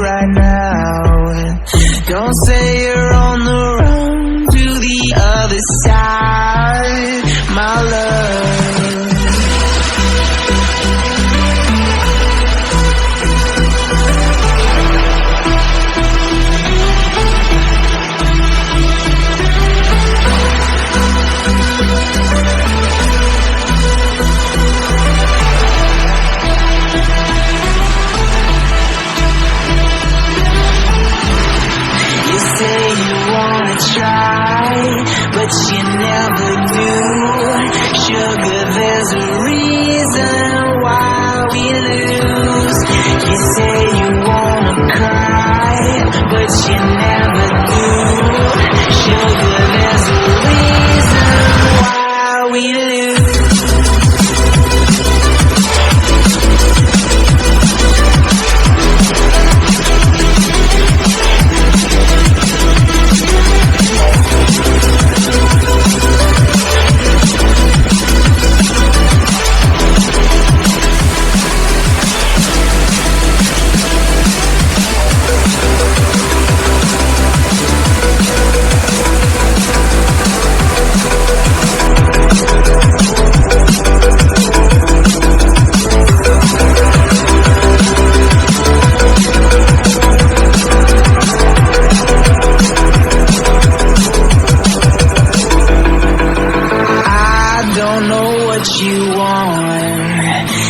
right now. Don't say you're on the run to the other side, my love. But you never do. Sugar, there's a reason why we lose. You say you wanna cry, but you never do. Sugar, there's a reason why we lose.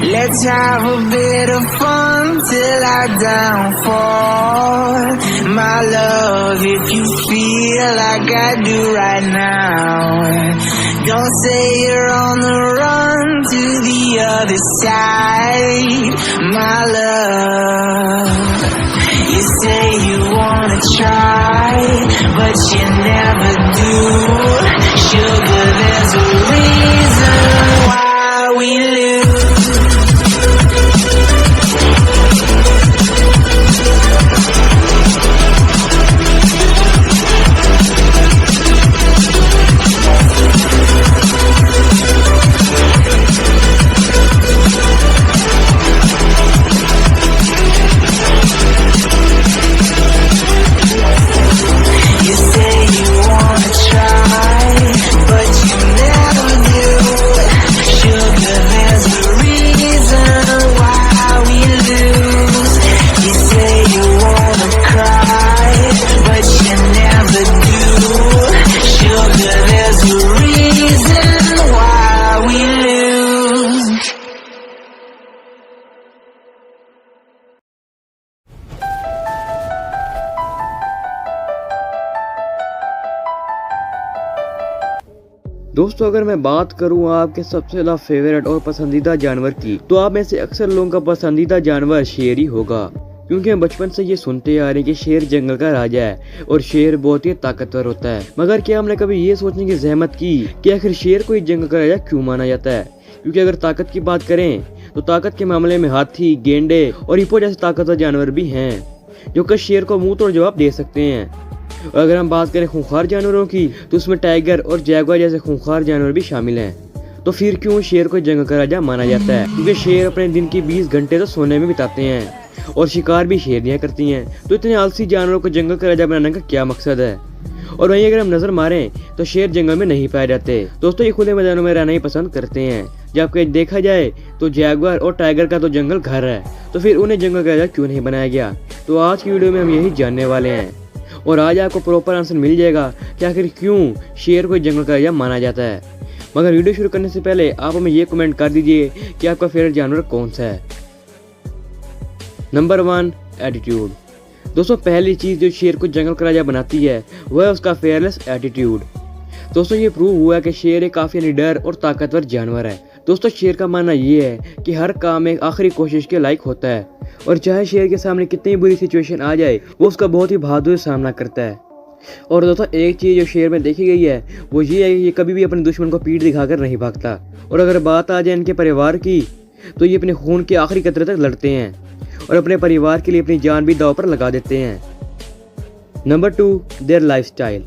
Let's have a bit of fun till I downfall. My love, if you feel like I do right now, don't say you're on the run to the other side, my love. You say you wanna try, but you never do. Sugar, there's a reason why we lose. दोस्तों अगर मैं बात करूं आपके सबसे ज़्यादा favourite और पसंदीदा जानवर की, तो आप में से अक्सर लोगों का पसंदीदा जानवर शेर ही होगा, क्योंकि हम बचपन से ये सुनते आ रहे हैं कि शेर जंगल का राजा है और शेर बहुत ही ताकतवर होता है। मगर क्या हमने कभी ये सोचने की जहमत की कि आखिर शेर को जंगल का राजा क्यों माना जाता है? क्योंकि अगर ताकत की बात करें तो ताकत के मामले में हाथी, गेंडे और हिप्पो जैसे ताकतवर जानवर भी हैं जो कि शेर को मुंह तोड़ जवाब दे सकते हैं। और अगर हम बात करें खूंखार जानवरों की, तो उसमें टाइगर और जैगुआर जैसे खूंखार जानवर भी शामिल हैं। तो फिर क्यों शेर को जंगल का राजा माना जाता है? क्योंकि शेर अपने दिन की 20 घंटे तो सोने में बिताते हैं और शिकार भी शेरनियाँ करती हैं। तो इतने आलसी जानवरों को जंगल का राजा बनाने का क्या मकसद है? और वहीं अगर हम नजर मारें तो शेर जंगल में नहीं पाए जाते। दोस्तों ये खुले मैदानों में रहना ही पसंद करते हैं। जबकि देखा जाए तो जैगुआर और टाइगर का तो जंगल घर है, तो फिर उन्हें जंगल का राजा क्यों नहीं बनाया गया? तो आज की वीडियो में हम यही जानने वाले हैं और आज आपको प्रॉपर आंसर मिल जाएगा कि आखिर क्यों शेर को जंगल का राजा माना जाता है। मगर वीडियो शुरू करने से पहले आप हमें ये कमेंट कर दीजिए कि आपका फेवरेट जानवर कौन सा है। Number 1, attitude. दोस्तों पहली चीज जो शेर को जंगल का राजा बनाती है वह है उसका फेयरलेस एटीट्यूड। दोस्तों ये प्रूव हुआ है कि शेर एक काफी निडर और ताकतवर जानवर है। दोस्तों शेर का मानना ये है कि हर काम एक आखिरी कोशिश के लायक होता है और चाहे शेर के सामने कितनी बुरी सिचुएशन आ जाए वो उसका बहुत ही बहादुर सामना करता है। और दोस्तों एक चीज़ जो शेर में देखी गई है वो ये है कि ये कभी भी अपने दुश्मन को पीठ दिखाकर नहीं भागता। और अगर बात आ जाए इनके परिवार की, तो ये अपने खून के आखिरी कतरे तक लड़ते हैं और अपने परिवार के लिए अपनी जान भी दांव पर लगा देते हैं। Number 2, there lifestyle.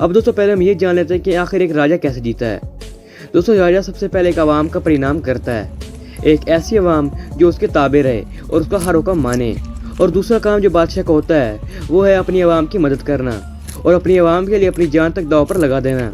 अब दोस्तों पहले हम ये जान लेते हैं कि आखिर एक राजा कैसे जीता है। दोस्तों राजा सबसे पहले एक आवाम का परिणाम करता है, एक ऐसी आवाम जो उसके ताबे रहे और उसका हर हुक्म माने और दूसरा काम जो बादशाह का होता है वो है अपनी आवाम की मदद करना और अपनी आवाम के लिए अपनी जान तक दांव पर लगा देना।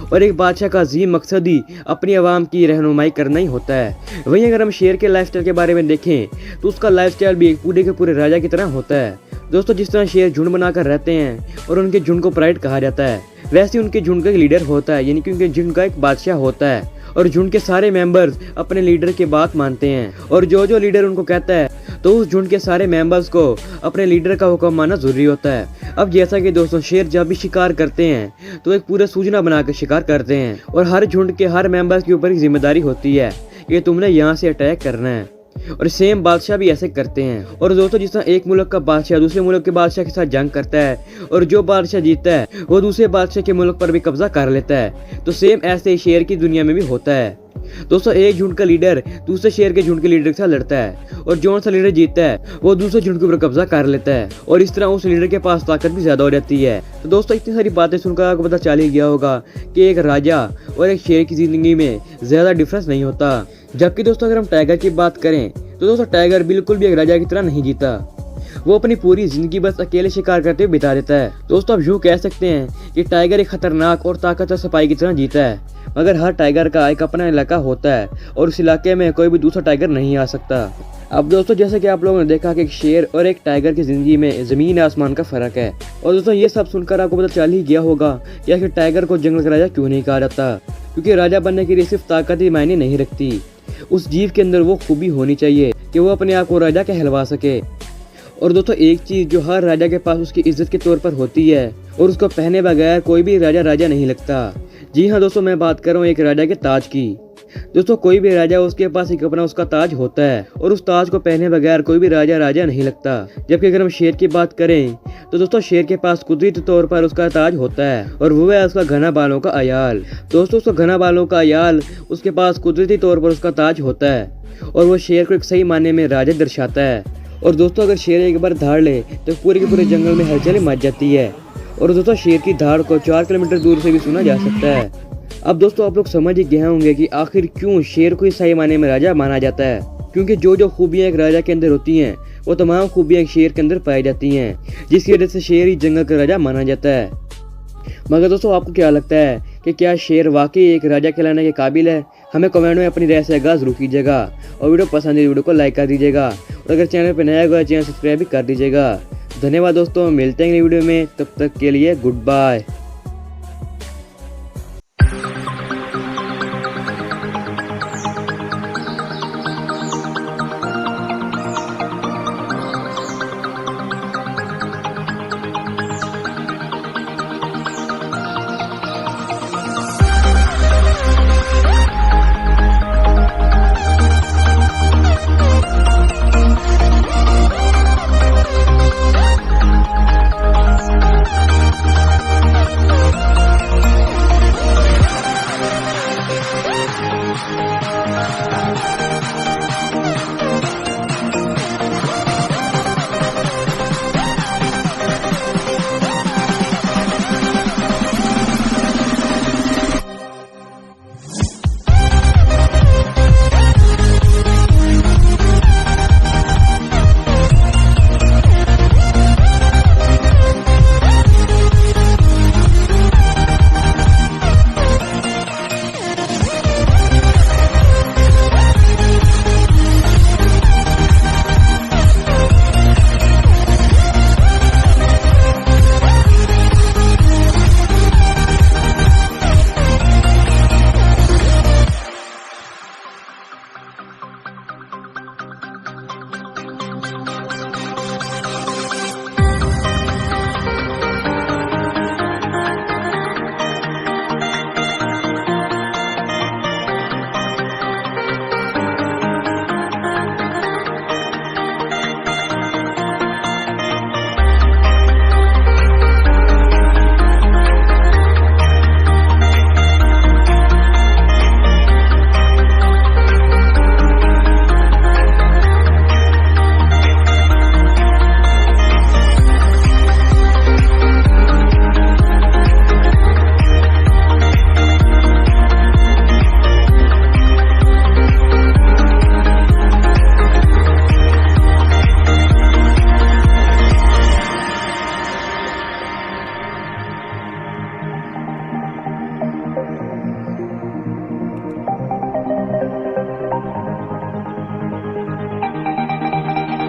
और एक बादशाह का अजीम मकसद ही अपनी आवाम की रहनुमाई करना ही होता है। वहीं अगर हम शेर के लाइफस्टाइल के बारे में देखें तो उसका लाइफस्टाइल भी एक पूरे के पूरे राजा की तरह होता है। दोस्तों, जिस तरह शेर झुंड बनाकर रहते हैं और उनके झुंड को प्राइड कहा जाता है, वैसे उनके झुंड का एक लीडर होता है, यानी कि उनके झुंड का एक बादशाह होता है और झुंड के सारे मेंबर्स अपने लीडर की बात मानते हैं और जो जो लीडर उनको कहता है तो उस झुंड के सारे मेंबर्स को अपने लीडर का हुक्म मानना जरूरी होता है। अब जैसा कि दोस्तों शेर जब भी शिकार करते हैं तो एक पूरा सूचना बनाकर शिकार करते हैं और हर झुंड के हर मेंबर्स के ऊपर एक जिम्मेदारी होती है कि तुमने यहाँ से अटैक करना है और सेम बादशाह भी ऐसे करते हैं। और दोस्तों, जिस तरह एक मुल्क का बादशाह दूसरे मुल्क के बादशाह के साथ जंग करता है और जो बादशाह जीतता है वो दूसरे बादशाह के मुल्क पर भी कब्जा कर लेता है, तो सेम ऐसे ही शेर की दुनिया में भी होता है। दोस्तों, एक झुंड का लीडर दूसरे शेर के झुंड के लीडर के साथ लड़ता है और जो सा लीडर जीतता है वो दूसरे झुंड के ऊपर कब्जा कर लेता है और इस तरह उस लीडर के पास ताकत भी ज्यादा हो जाती है। तो दोस्तों, इतनी सारी बातें सुनकर आपको पता चल ही गया होगा कि एक राजा और एक शेर की जिंदगी में ज्यादा डिफरेंस नहीं होता। जबकि दोस्तों अगर हम टाइगर की बात करें तो दोस्तों टाइगर बिल्कुल भी एक राजा की तरह नहीं जीता, वो अपनी पूरी जिंदगी बस अकेले शिकार करते हुए बिता देता है। दोस्तों, आप यूँ कह सकते हैं कि टाइगर एक खतरनाक और ताकतवर सिपाही की तरह जीता है, मगर हर टाइगर का एक अपना इलाका होता है और उस इलाके में कोई भी दूसरा टाइगर नहीं आ सकता। अब दोस्तों, जैसे कि आप लोगों ने देखा कि एक शेर और एक टाइगर की जिंदगी में जमीन आसमान का फर्क है। और दोस्तों, ये सब सुनकर आपको पता चल ही गया होगा कि आखिर टाइगर को जंगल का राजा क्यों नहीं कहा जाता, क्योंकि राजा बनने के लिए सिर्फ ताकत ही मायने नहीं रखती, उस जीव के अंदर वो खूबी होनी चाहिए कि वो अपने आप को राजा कहलवा सके। और दोस्तों, एक चीज जो हर राजा के पास उसकी इज्जत के तौर पर होती है और उसको पहने बगैर कोई भी राजा राजा नहीं लगता। जी हाँ दोस्तों, मैं बात कर रहा हूँ एक राजा के ताज की। दोस्तों, कोई भी राजा उसके पास एक अपना उसका ताज होता है और उस ताज को पहने बगैर कोई भी राजा राजा नहीं लगता। जबकि अगर हम शेर की बात करें तो दोस्तों शेर के पास कुदरती तौर पर उसका ताज होता है और वो है उसका घना बालों का अयाल। दोस्तों, उसका घना बालों का अयाल उसके पास कुदरती तौर पर उसका ताज होता है और वो शेर को एक सही मायने में राजा दर्शाता है। और दोस्तों, अगर शेर एक बार धाड़ ले तो पूरे के पूरे जंगल में हलचल मच जाती है और दोस्तों शेर की धाड़ को 4 किलोमीटर दूर से भी सुना जा सकता है। अब दोस्तों, आप लोग समझ ही गए होंगे कि आखिर क्यों शेर को सही मायने में राजा माना जाता है, क्योंकि जो जो खूबियां एक राजा के अंदर होती हैं वो तमाम खूबियां एक शेर के अंदर पाई जाती हैं, जिसकी वजह से शेर ही जंगल का राजा माना जाता है। मगर दोस्तों, आपको क्या लगता है कि क्या शेर वाकई एक राजा कहलाने के काबिल है? हमें कमेंट में अपनी राय से आगाज़ जरूर कीजिएगा और वीडियो पसंद है वीडियो को लाइक कर दीजिएगा और अगर चैनल पर नया होगा चैनल सब्सक्राइब भी कर दीजिएगा। धन्यवाद दोस्तों, मिलते हैं अगली वीडियो में, तब तक के लिए गुड बाय।